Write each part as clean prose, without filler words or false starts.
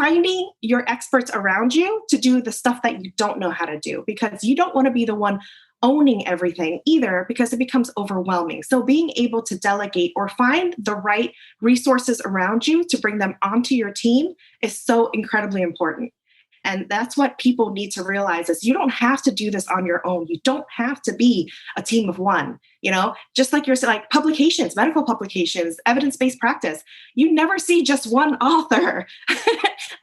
finding your experts around you to do the stuff that you don't know how to do, because you don't want to be the one owning everything either, because it becomes overwhelming. So being able to delegate or find the right resources around you to bring them onto your team is so incredibly important. And that's what people need to realize is you don't have to do this on your own. You don't have to be a team of one, just like you're like publications, medical publications, evidence-based practice. You never see just one author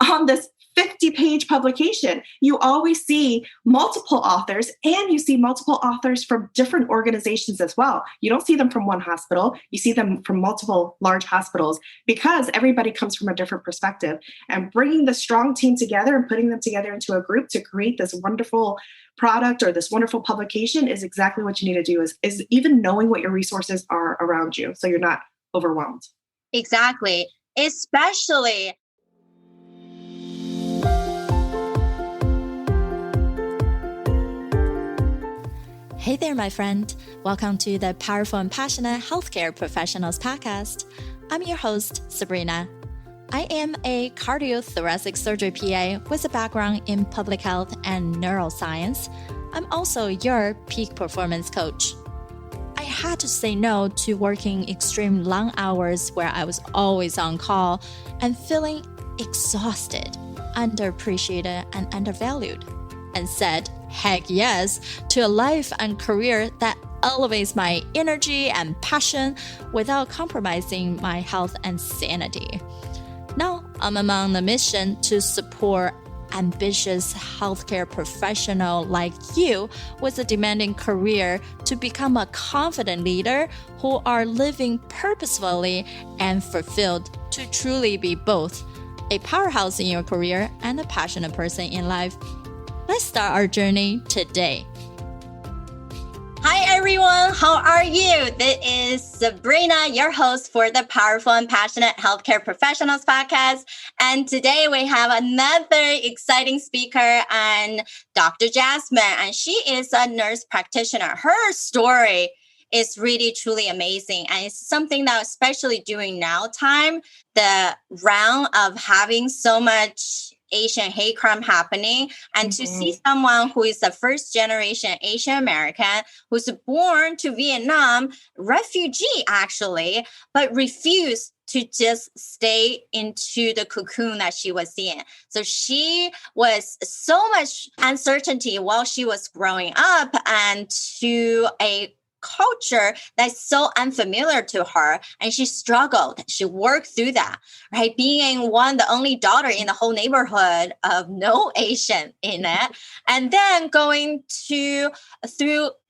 on this 50-page publication. You always see multiple authors, and you see multiple authors from different organizations as well. You don't see them from one hospital. You see them from multiple large hospitals, because everybody comes from a different perspective. And bringing the strong team together and putting them together into a group to create this wonderful product or this wonderful publication is exactly what you need to do, is even knowing what your resources are around you so you're not overwhelmed. Exactly. Especially Hey there, my friend. Welcome to the Powerful and Passionate Healthcare Professionals Podcast. I'm your host, Sabrina. I am a cardiothoracic surgery PA with a background in public health and neuroscience. I'm also your peak performance coach. I had to say no to working extreme long hours where I was always on call and feeling exhausted, underappreciated, and undervalued, and said heck yes to a life and career that elevates my energy and passion without compromising my health and sanity. Now, I'm on the mission to support ambitious healthcare professional like you with a demanding career to become a confident leader who are living purposefully and fulfilled to truly be both a powerhouse in your career and a passionate person in life. Let's start our journey today. Hi, everyone. How are you? This is Sabrina, your host for the Powerful and Passionate Healthcare Professionals Podcast. And today we have another exciting speaker, and Dr. Jasmine, and she is a nurse practitioner. Her story is really, truly amazing. And it's something that, especially during now time, the round of having so much Asian hate crime happening, and to see someone who is a first generation Asian American who's born to Vietnam, refugee actually, but refused to just stay into the cocoon that she was in. So she was so much uncertainty while she was growing up, and to a culture that's so unfamiliar to her, and she struggled. She worked through that, right? Being the only daughter in the whole neighborhood of no Asian in it, and then going through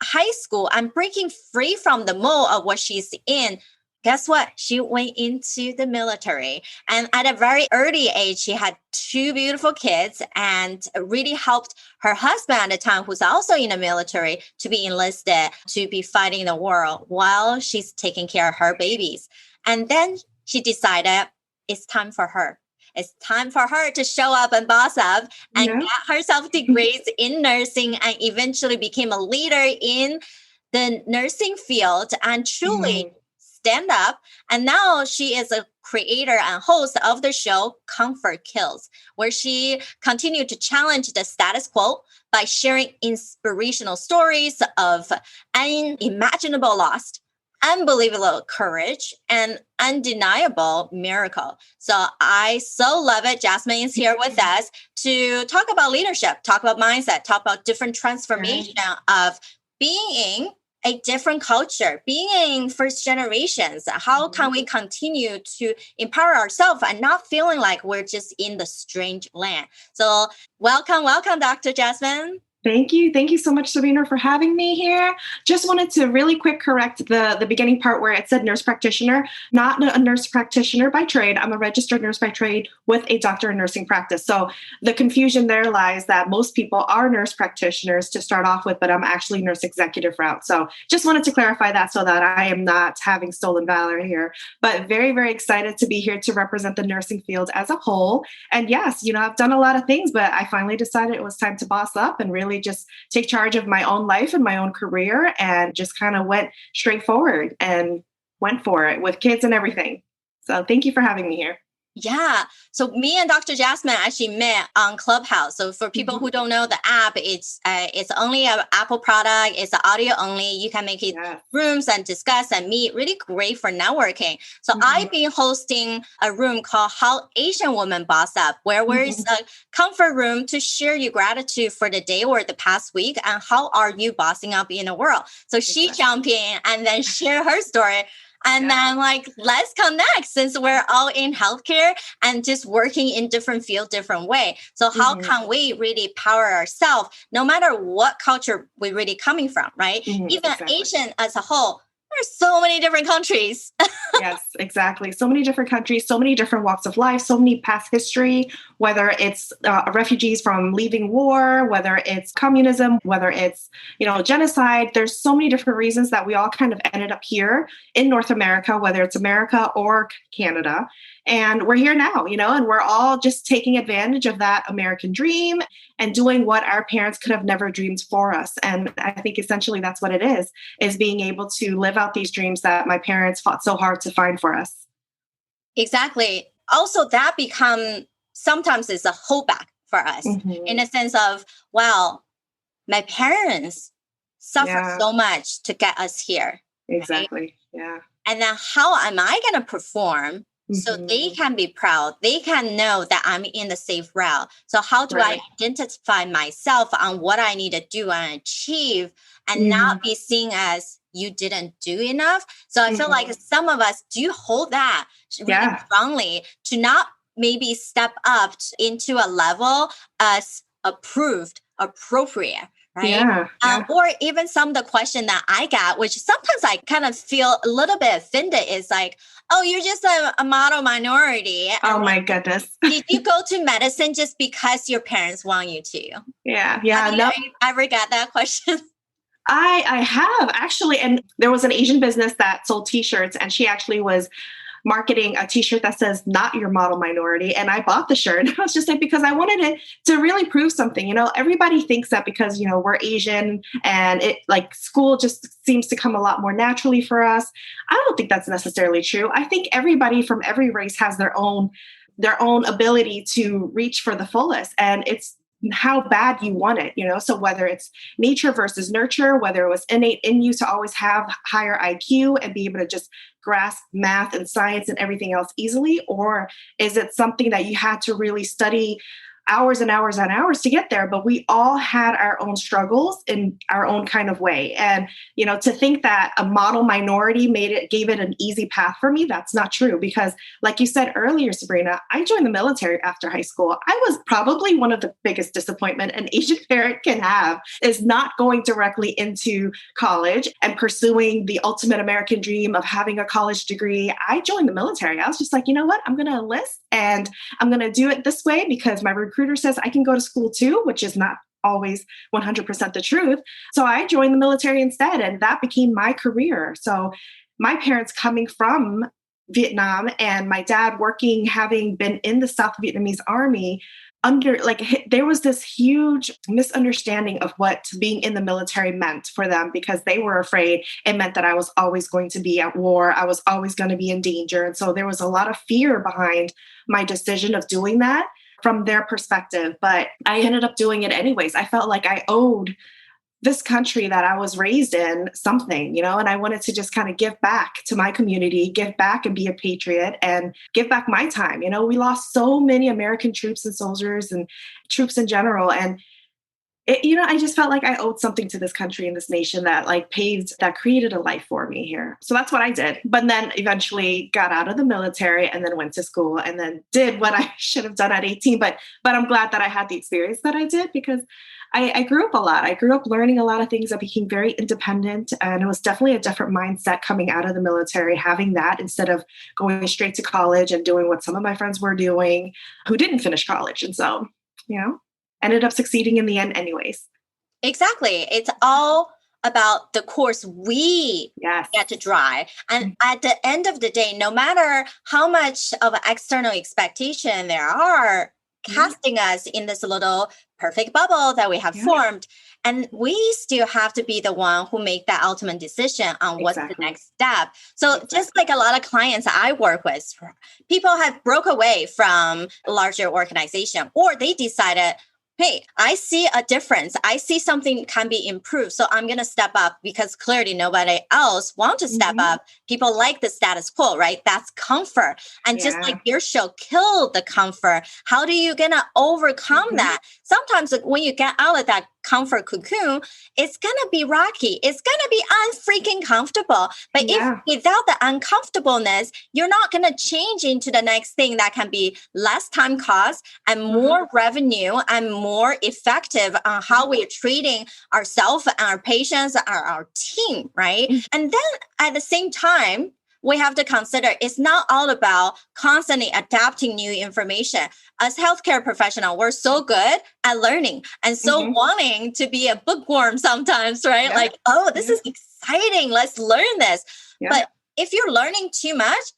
high school and breaking free from the mold of what she's in. Guess what? She went into the military. And at a very early age, she had 2 beautiful kids and really helped her husband at the time, who's also in the military, to be enlisted, to be fighting the war while she's taking care of her babies. And then she decided it's time for her. It's time for her to show up and boss up and get herself degrees in nursing, and eventually became a leader in the nursing field and truly stand up. And now she is a creator and host of the show Comfort Kills, where she continued to challenge the status quo by sharing inspirational stories of unimaginable loss, unbelievable courage, and undeniable miracle. So I so love it. Jasmine is here with us to talk about leadership, talk about mindset, talk about different transformation of being a different culture, being first generations. How can we continue to empower ourselves and not feeling like we're just in the strange land? So welcome, Dr. Jasmine. Thank you. Thank you so much, Sabrina, for having me here. Just wanted to really quick correct the beginning part where it said nurse practitioner. Not a nurse practitioner by trade. I'm a registered nurse by trade with a doctor in nursing practice. So the confusion there lies that most people are nurse practitioners to start off with, but I'm actually nurse executive route. So just wanted to clarify that so that I am not having stolen valor here. But very, very excited to be here to represent the nursing field as a whole. And yes, I've done a lot of things, but I finally decided it was time to boss up and really just take charge of my own life and my own career, and just kind of went straight forward and went for it with kids and everything. So thank you for having me here. Yeah. So me and Dr. Jasmine actually met on Clubhouse. So for people who don't know the app, it's only an Apple product. It's audio only. You can make it rooms and discuss and meet. Really great for networking. So I've been hosting a room called How Asian Women Boss Up, where it's a comfort room to share your gratitude for the day or the past week and how are you bossing up in the world. So she jumped in and then share her story. And then let's connect since we're all in healthcare and just working in different field, different way. So how can we really power ourselves, no matter what culture we're really coming from, right? Even Asian as a whole, there's so many different countries. Yes, exactly. So many different countries, so many different walks of life, so many past history, whether it's refugees from leaving war, whether it's communism, whether it's, genocide. There's so many different reasons that we all kind of ended up here in North America, whether it's America or Canada. And we're here now, and we're all just taking advantage of that American dream and doing what our parents could have never dreamed for us. And I think essentially that's what it is being able to live out these dreams that my parents fought so hard to find for us. Exactly. Also, that sometimes it's a holdback for us in a sense of, wow, my parents suffered so much to get us here. Exactly. Right? Yeah. And then how am I going to perform so they can be proud? They can know that I'm in the safe route. So how do I identify myself on what I need to do and achieve and not be seen as you didn't do enough? So I feel like some of us do hold that really strongly to not maybe step up into a level as approved, appropriate. Right? Yeah. Or even some of the question that I got, which sometimes I kind of feel a little bit offended, is like, oh, you're just a model minority. Oh my goodness. Did you go to medicine just because your parents want you to? Yeah. Have you ever got that question? I have actually. And there was an Asian business that sold t-shirts, and she actually was marketing a t-shirt that says "not your model minority," and I bought the shirt. I was just like, because I wanted it to really prove something. Everybody thinks that because we're Asian and it school just seems to come a lot more naturally for us. I don't think that's necessarily true. I think everybody from every race has their own ability to reach for the fullest, and it's how bad you want it, so whether it's nature versus nurture, whether it was innate in you to always have higher IQ and be able to just grasp math and science and everything else easily, or is it something that you had to really study hours and hours and hours to get there? But we all had our own struggles in our own kind of way. And, to think that a model minority gave it an easy path for me, that's not true. Because like you said earlier, Sabrina, I joined the military after high school. I was probably one of the biggest disappointment an Asian parent can have is not going directly into college and pursuing the ultimate American dream of having a college degree. I joined the military. I was just like, you know what? I'm going to enlist and I'm going to do it this way because my recruiter says I can go to school too, which is not always 100% the truth. So I joined the military instead, and that became my career. So my parents coming from Vietnam and my dad having been in the South Vietnamese army there was this huge misunderstanding of what being in the military meant for them, because they were afraid it meant that I was always going to be at war. I was always going to be in danger. And so there was a lot of fear behind my decision of doing that from their perspective, but I ended up doing it anyways. I felt like I owed this country that I was raised in something, and I wanted to just kind of give back to my community, give back and be a patriot and give back my time. We lost so many American troops and soldiers and troops in general. And I just felt like I owed something to this country and this nation that created a life for me here. So that's what I did. But then eventually got out of the military and then went to school and then did what I should have done at 18. But I'm glad that I had the experience that I did, because I grew up a lot. I grew up learning a lot of things. I became very independent, and it was definitely a different mindset coming out of the military, having that instead of going straight to college and doing what some of my friends were doing who didn't finish college. And so, ended up succeeding in the end anyways. Exactly. It's all about the course we get to drive. And at the end of the day, no matter how much of an external expectation there are, casting us in this little perfect bubble that we have formed. And we still have to be the one who make that ultimate decision on what's the next step. So just like a lot of clients I work with, people have broke away from a larger organization, or they decided, hey, I see a difference. I see something can be improved. So I'm going to step up because clearly nobody else wants to step up. People like the status quo, right? That's comfort. And just like your show killed the comfort, how do you going to overcome that? Sometimes when you get out of that comfort cocoon, it's going to be rocky. It's going to be unfreaking comfortable. But if without the uncomfortableness, you're not going to change into the next thing that can be less time cost and more revenue and more effective on how we're treating ourselves and our patients, our team, right? And then at the same time, we have to consider it's not all about constantly adapting new information. As healthcare professionals, we're so good at learning and so wanting to be a bookworm sometimes, right? Like, oh, this is exciting. Let's learn this. But if you're learning too much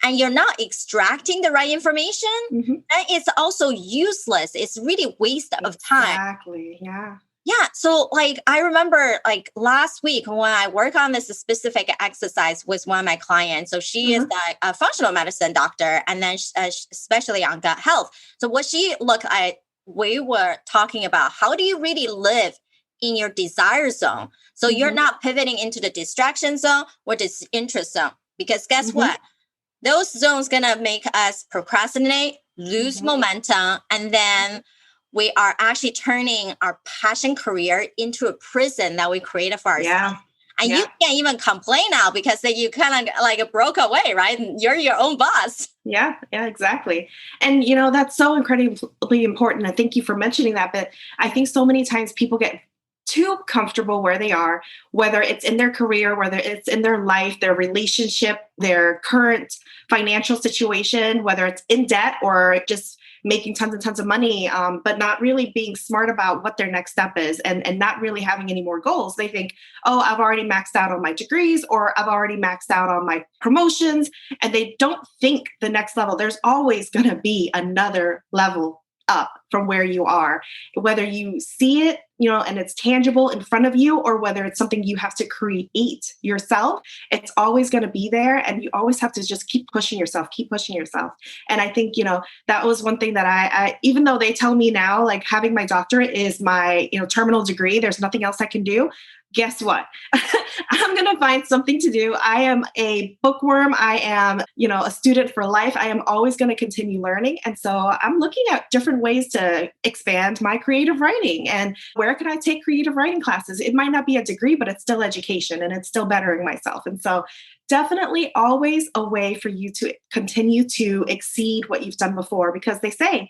and you're not extracting the right information, then it's also useless. It's really waste of time. Exactly. Yeah. So like, I remember like last week when I work on this specific exercise with one of my clients. So she is a functional medicine doctor, and then especially on gut health. So what she looked at, we were talking about how do you really live in your desire zone? So you're not pivoting into the distraction zone or this interest zone, because guess what? Those zones going to make us procrastinate, lose momentum, and then we are actually turning our passion career into a prison that we created for ourselves. And you can't even complain now because then you kind of like broke away, right? You're your own boss. Yeah, exactly. And, that's so incredibly important. And thank you for mentioning that. But I think so many times people get too comfortable where they are, whether it's in their career, whether it's in their life, their relationship, their current financial situation, whether it's in debt or just making tons and tons of money, but not really being smart about what their next step is and not really having any more goals. They think, oh, I've already maxed out on my degrees, or I've already maxed out on my promotions. And they don't think the next level. There's always going to be another level up from where you are, whether you see it, and it's tangible in front of you, or whether it's something you have to create yourself. It's always going to be there. And you always have to just keep pushing yourself. And I think, that was one thing that I, even though they tell me now, like having my doctorate is my, terminal degree, there's nothing else I can do. Guess what? I'm going to find something to do. I am a bookworm. I am, a student for life. I am always going to continue learning. And so I'm looking at different ways to expand my creative writing. And where can I take creative writing classes? It might not be a degree, but it's still education and it's still bettering myself. And so definitely always a way for you to continue to exceed what you've done before, because they say,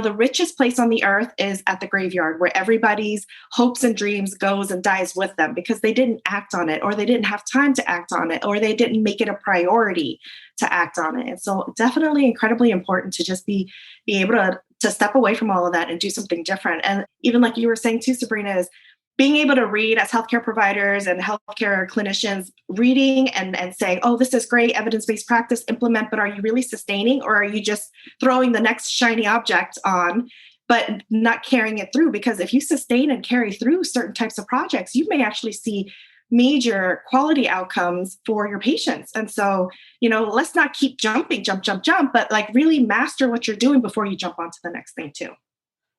the richest place on the earth is at the graveyard, where everybody's hopes and dreams goes and dies with them because they didn't act on it, or they didn't have time to act on it, or they didn't make it a priority to act on it. And so definitely incredibly important to just be able to step away from all of that and do something different. And even like you were saying too, Sabrina, is being able to read as healthcare providers and healthcare clinicians, reading and saying, oh, this is great, evidence-based practice, implement, but are you really sustaining, or are you just throwing the next shiny object on, but not carrying it through? Because if you sustain and carry through certain types of projects, you may actually see major quality outcomes for your patients. And so, let's not keep jump, but like really master what you're doing before you jump onto the next thing too.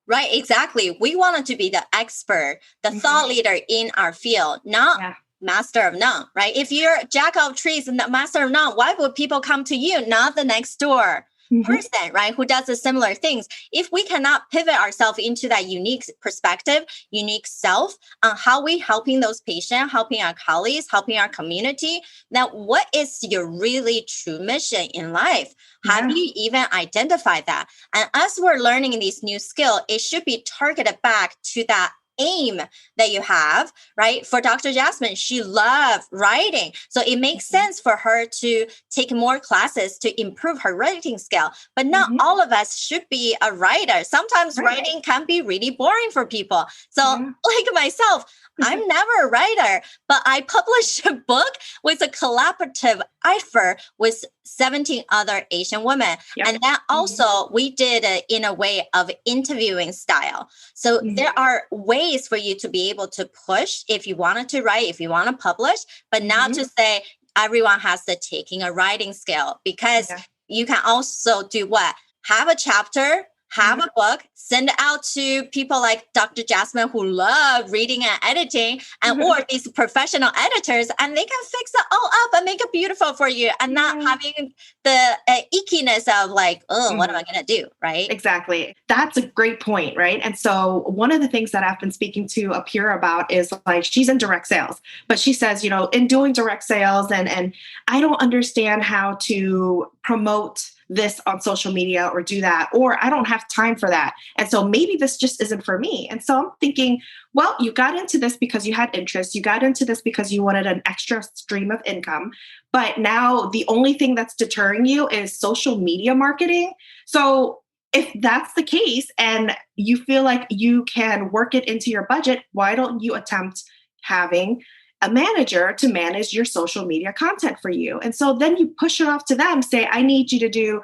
Right, exactly. We wanted to be the expert, the thought leader in our field, not master of none, right? If you're jack of trees and the master of none, why would people come to you, not the next door person, right? Who does the similar things? If we cannot pivot ourselves into that unique perspective, unique self on how we helping those patients, helping our colleagues, helping our community, now what is your really true mission in life? How do you even identify that? And as we're learning these new skills, it should be targeted back to that aim that you have, right? For Dr. Jasmine, she loved writing. So it makes sense for her to take more classes to improve her writing skill. But not all of us should be a writer. Sometimes writing can be really boring for people. So like myself, I'm never a writer, but I published a book with a collaborative effort with 17 other Asian women. Yep. And that also we did it in a way of interviewing style. So there are ways for you to be able to push if you wanted to write, if you want to publish, but not to say everyone has to taking a writing skill, because you can also do what? Have a chapter, have a book, send it out to people like Dr. Jasmine who love reading and editing, and or these professional editors, and they can fix it all up and make it beautiful for you, and not having the ickiness of like, oh, what am I going to do? Right? Exactly. That's a great point, right? And so one of the things that I've been speaking to a peer about is like, she's in direct sales, but she says, in doing direct sales and I don't understand how to promote this on social media or do that, or I don't have time for that. And so maybe this just isn't for me. And so I'm thinking, well, you got into this because you had interest. You got into this because you wanted an extra stream of income. But now the only thing that's deterring you is social media marketing. So if that's the case and you feel like you can work it into your budget, why don't you attempt having a manager to manage your social media content for you? And so then you push it off to them, say, I need you to do,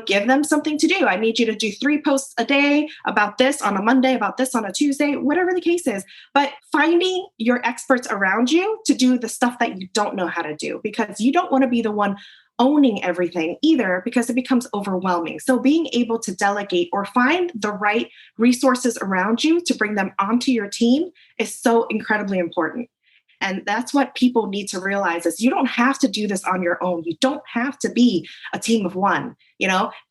give them something to do. I need you to do 3 posts a day about this on a Monday, about this on a Tuesday, whatever the case is. But finding your experts around you to do the stuff that you don't know how to do, because you don't want to be the one owning everything either, because it becomes overwhelming. So being able to delegate or find the right resources around you to bring them onto your team is so incredibly important. And that's what people need to realize is you don't have to do this on your own. You don't have to be a team of one,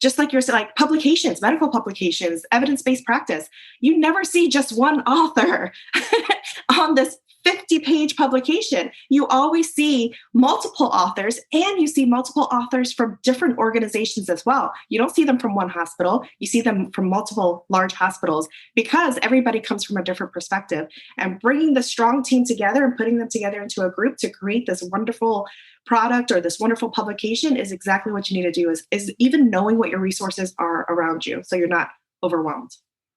just like you're like publications, medical publications, evidence-based practice. You never see just one author on this 50-page publication. You always see multiple authors, and you see multiple authors from different organizations as well. You don't see them from one hospital. You see them from multiple large hospitals, because everybody comes from a different perspective. And bringing the strong team together and putting them together into a group to create this wonderful product or this wonderful publication is exactly what you need to do, is even knowing what your resources are around you so you're not overwhelmed.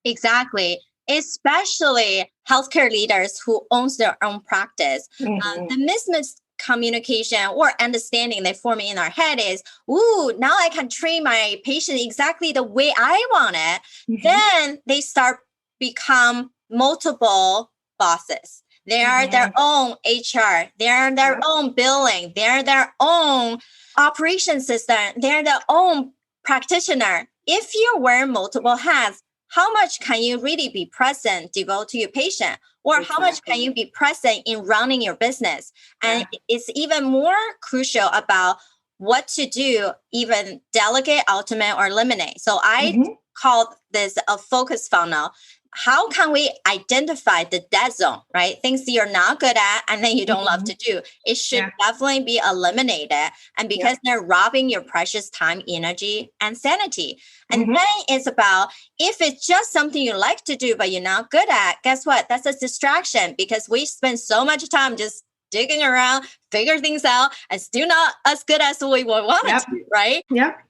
Exactly. Especially healthcare leaders who owns their own practice. The miscommunication or understanding they form in our head is, ooh, now I can train my patient exactly the way I want it. Then they start become multiple bosses. They are their own HR. They are their own billing. They are their own operation system. They're their own practitioner. If you wear multiple hats, how much can you really be present, devote to your patient? Or how much can you be present in running your business? And it's even more crucial about what to do, even delegate, automate, or eliminate. So I call this a focus funnel. How can we identify the dead zone, right? Things that you're not good at and then you don't love to do. It should definitely be eliminated. And because they're robbing your precious time, energy, and sanity. And then it's about, if it's just something you like to do, but you're not good at, guess what? That's a distraction, because we spend so much time just digging around, figure things out, and still not as good as we would want it to, right?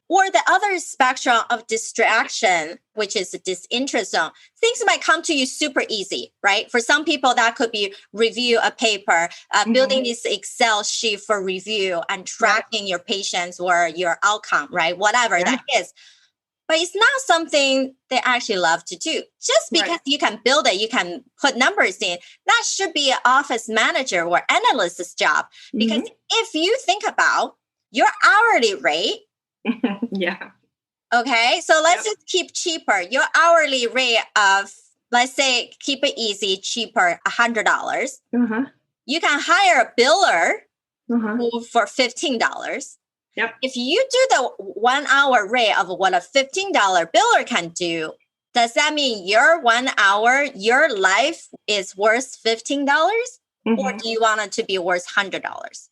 Or the other spectrum of distraction, which is the disinterest zone. Things might come to you super easy, right? For some people, that could be review a paper, building this Excel sheet for review and tracking your patients or your outcome, right? Whatever that is. But it's not something they actually love to do. Just because you can build it, you can put numbers in, that should be an office manager or analyst's job. Because if you think about your hourly rate, okay, so let's just keep cheaper. Your hourly rate of, let's say, keep it easy, cheaper, $100. You can hire a biller for $15. If you do the 1 hour rate of what a $15 biller can do, does that mean your 1 hour, your life is worth $15? Or do you want it to be worth $100?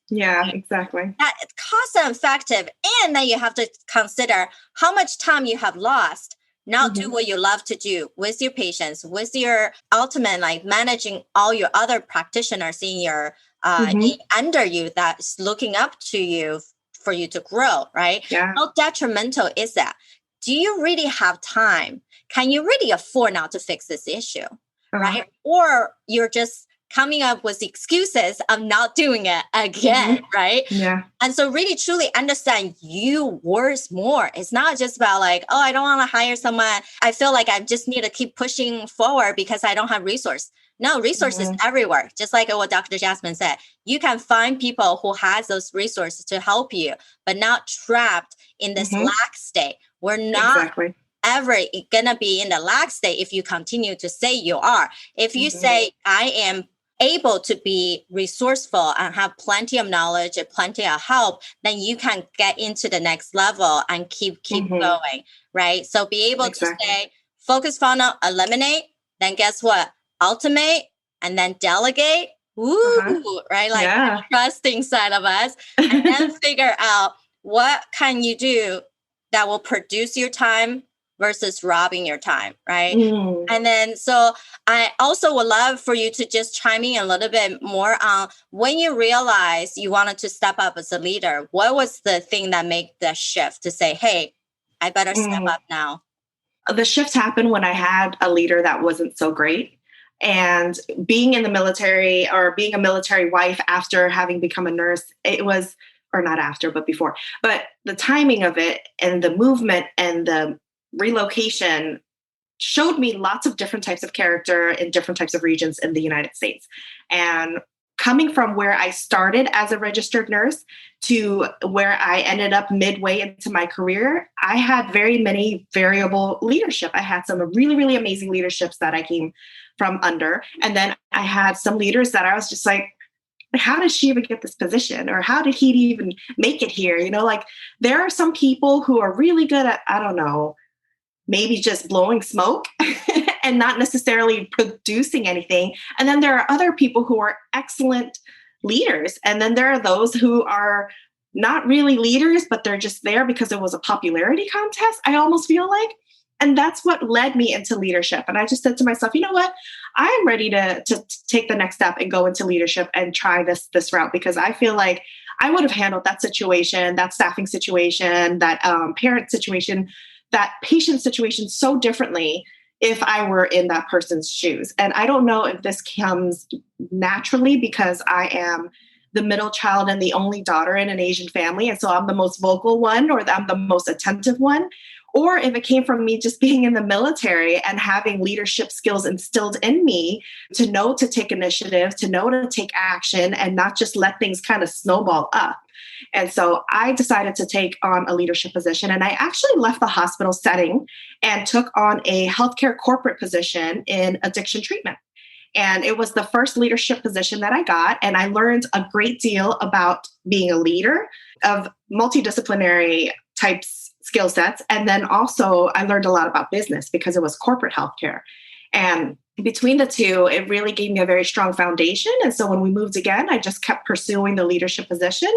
Yeah, exactly. That cost effective. And then you have to consider how much time you have lost, not do what you love to do with your patients, with your ultimate, like managing all your other practitioners in your under you that's looking up to you for you to grow, right? How detrimental is that? Do you really have time? Can you really afford now to fix this issue, right? Or you're just coming up with excuses of not doing it again, right? Yeah. And so really truly understand you worth more. It's not just about like, oh, I don't want to hire someone. I feel like I just need to keep pushing forward because I don't have resource. No, resources everywhere. Just like what Dr. Jasmine said, you can find people who has those resources to help you, but not trapped in this lack state. We're not ever gonna be in the lack state if you continue to say you are. If you say, I am able to be resourceful and have plenty of knowledge and plenty of help, then you can get into the next level and keep going, right? So be able to say, focus funnel, eliminate, then guess what? Automate, and then delegate. Woo, right? Like the trusting side of us. And then figure out what can you do that will produce your time versus robbing your time, right? And then, so I also would love for you to just chime in a little bit more on when you realized you wanted to step up as a leader, what was the thing that made the shift to say, hey, I better step up now? The shift happened when I had a leader that wasn't so great. And being in the military or being a military wife after having become a nurse, it was, or not after, but before, but the timing of it and the movement and the relocation showed me lots of different types of character in different types of regions in the United States. And coming from where I started as a registered nurse to where I ended up midway into my career, I had very many variable leadership. I had some really, really amazing leaderships that I came from under. And then I had some leaders that I was just like, how did she even get this position? Or how did he even make it here? You know, like there are some people who are really good at, I don't know, maybe just blowing smoke and not necessarily producing anything. And then there are other people who are excellent leaders. And then there are those who are not really leaders, but they're just there because it was a popularity contest, I almost feel like. And that's what led me into leadership. And I just said to myself, you know what? I'm ready to take the next step and go into leadership and try this route, because I feel like I would have handled that situation, that staffing situation, that parent situation, that patient situation so differently if I were in that person's shoes. And I don't know if this comes naturally because I am the middle child and the only daughter in an Asian family. And so I'm the most vocal one, or I'm the most attentive one. Or if it came from me just being in the military and having leadership skills instilled in me to know to take initiative, to know to take action, and not just let things kind of snowball up. And so I decided to take on a leadership position. And I actually left the hospital setting and took on a healthcare corporate position in addiction treatment. And it was the first leadership position that I got. And I learned a great deal about being a leader of multidisciplinary types skill sets. And then also I learned a lot about business because it was corporate healthcare. And between the two, it really gave me a very strong foundation. And so when we moved again, I just kept pursuing the leadership position.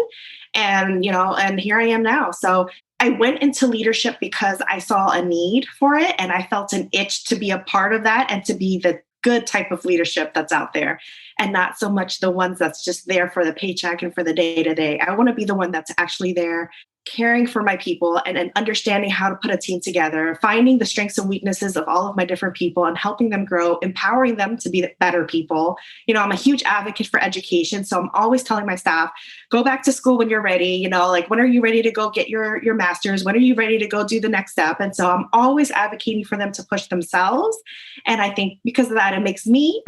And, and here I am now. So I went into leadership because I saw a need for it. And I felt an itch to be a part of that and to be the good type of leadership that's out there, and not so much the ones that's just there for the paycheck and for the day to day. I want to be the one that's actually there caring for my people and understanding how to put a team together, finding the strengths and weaknesses of all of my different people and helping them grow, empowering them to be better people. I'm a huge advocate for education. So I'm always telling my staff, go back to school when you're ready. Like, when are you ready to go get your master's? When are you ready to go do the next step? And so I'm always advocating for them to push themselves. And I think because of that, it makes me,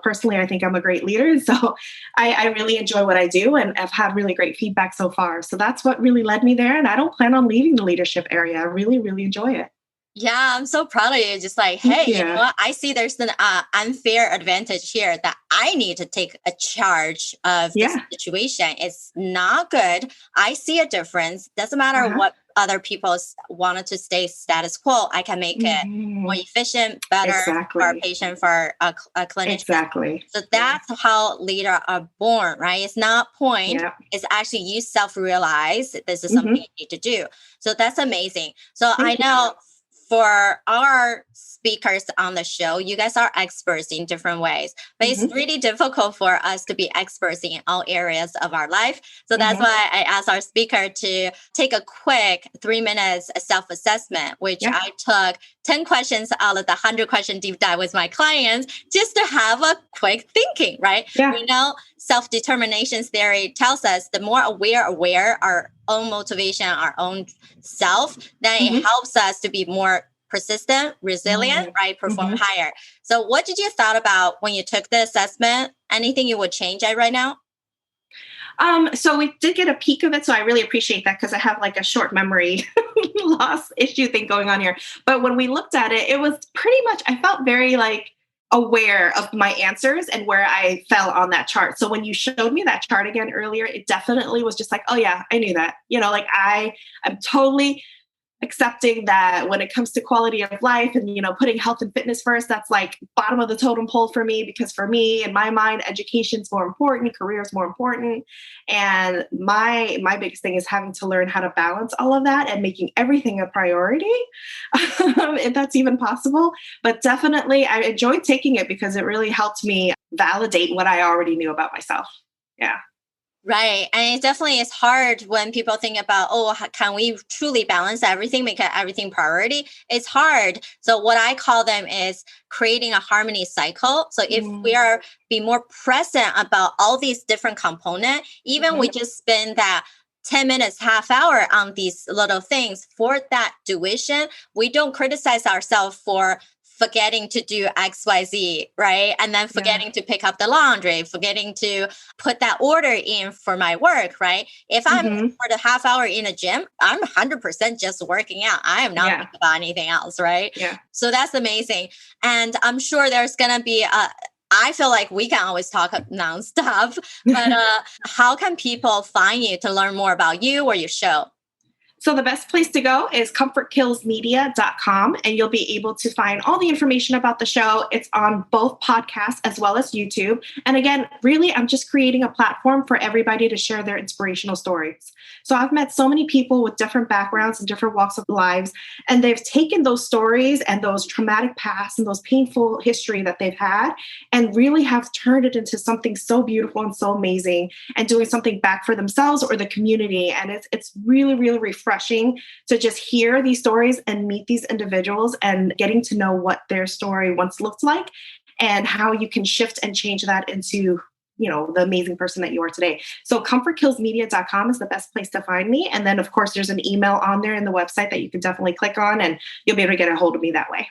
personally, I think I'm a great leader. And so I really enjoy what I do, and I've had really great feedback so far. So that's what really led me there. And I don't plan on leaving the leadership area. I really, really enjoy it. Yeah, I'm so proud of you. Just like, hey, you know what? I see there's an unfair advantage here that I need to take a charge of this situation. It's not good. I see a difference. Doesn't matter what other people wanted to stay status quo. I can make it more efficient, better for our patient, for a clinician. Exactly. So that's how leaders are born, right? It's not point. Yeah. It's actually you self-realize this is something you need to do. So that's amazing. So I know for our speakers on the show, you guys are experts in different ways, but it's really difficult for us to be experts in all areas of our life. So that's why I asked our speaker to take a quick 3 minutes self-assessment, which I took 10 questions out of the 100-question deep dive with my clients just to have a quick thinking, right? Yeah. We know self-determination theory tells us the more aware our own motivation, our own self, then it helps us to be more persistent, resilient, right? Perform higher. So what did you thought about when you took the assessment? Anything you would change right now? So we did get a peek of it. So I really appreciate that because I have like a short memory loss issue thing going on here. But when we looked at it, it was pretty much, I felt very like aware of my answers and where I fell on that chart. So when you showed me that chart again earlier, it definitely was just like, oh yeah, I knew that. Like I'm totally accepting that when it comes to quality of life and, putting health and fitness first, that's like bottom of the totem pole for me, because for me, in my mind, education's more important, career is more important. And my biggest thing is having to learn how to balance all of that and making everything a priority, if that's even possible. But definitely I enjoyed taking it because it really helped me validate what I already knew about myself. Yeah. Right. And it definitely is hard when people think about, can we truly balance everything, make everything priority? It's hard. So what I call them is creating a harmony cycle. So if we are be more present about all these different components, even we just spend that 10 minutes, half hour on these little things for that tuition, we don't criticize ourselves for forgetting to do XYZ, right? And then forgetting to pick up the laundry, forgetting to put that order in for my work, right? If I'm for the half hour in a gym, I'm 100% just working out. I am not thinking about anything else, right? Yeah. So that's amazing. And I'm sure there's going to be I feel like we can always talk nonstop, but how can people find you to learn more about you or your show? So the best place to go is comfortkillsmedia.com, and you'll be able to find all the information about the show. It's on both podcasts as well as YouTube. And again, really, I'm just creating a platform for everybody to share their inspirational stories. So I've met so many people with different backgrounds and different walks of lives, and they've taken those stories and those traumatic pasts and those painful history that they've had and really have turned it into something so beautiful and so amazing and doing something back for themselves or the community. And it's really, really refreshing to just hear these stories and meet these individuals and getting to know what their story once looked like and how you can shift and change that into, the amazing person that you are today. So comfortkillsmedia.com is the best place to find me. And then of course there's an email on there in the website that you can definitely click on and you'll be able to get a hold of me that way.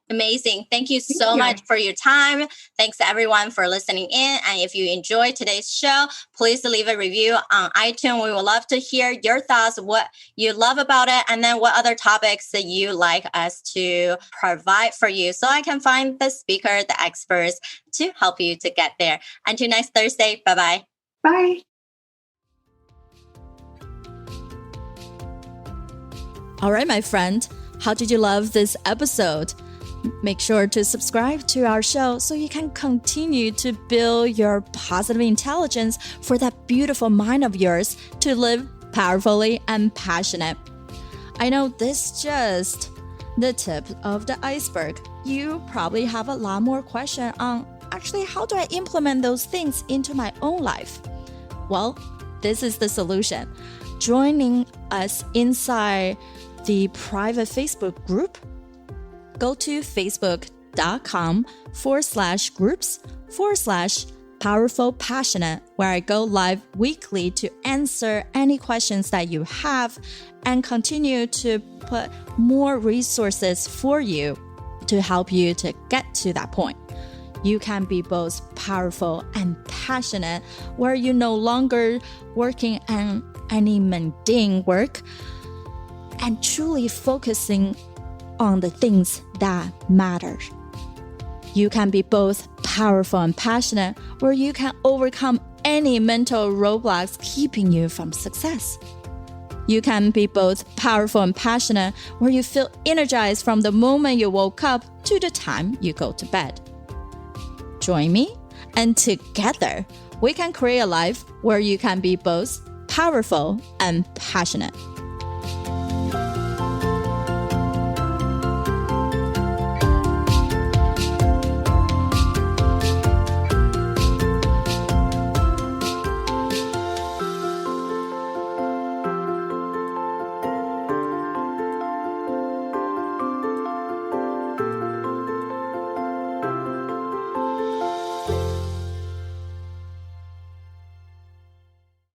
Amazing. Thank you so much for your time. Thanks everyone for listening in. And if you enjoyed today's show, please leave a review on iTunes. We would love to hear your thoughts, what you love about it, and then what other topics that you like us to provide for you so I can find the speaker, the experts to help you to get there. Until next Thursday. Bye-bye. Bye. All right, my friend. How did you love this episode? Make sure to subscribe to our show so you can continue to build your positive intelligence for that beautiful mind of yours to live powerfully and passionate. I know this is just the tip of the iceberg. You probably have a lot more questions on actually how do I implement those things into my own life? Well, this is the solution. Joining us inside the private Facebook group, go to facebook.com/groups/powerful passionate, where I go live weekly to answer any questions that you have and continue to put more resources for you to help you to get to that point. You can be both powerful and passionate, where you're no longer working on any mundane work and truly focusing on the things that matter. You can be both powerful and passionate, where you can overcome any mental roadblocks keeping you from success. You can be both powerful and passionate, where you feel energized from the moment you woke up to the time you go to bed. Join me, and together we can create a life where you can be both powerful and passionate.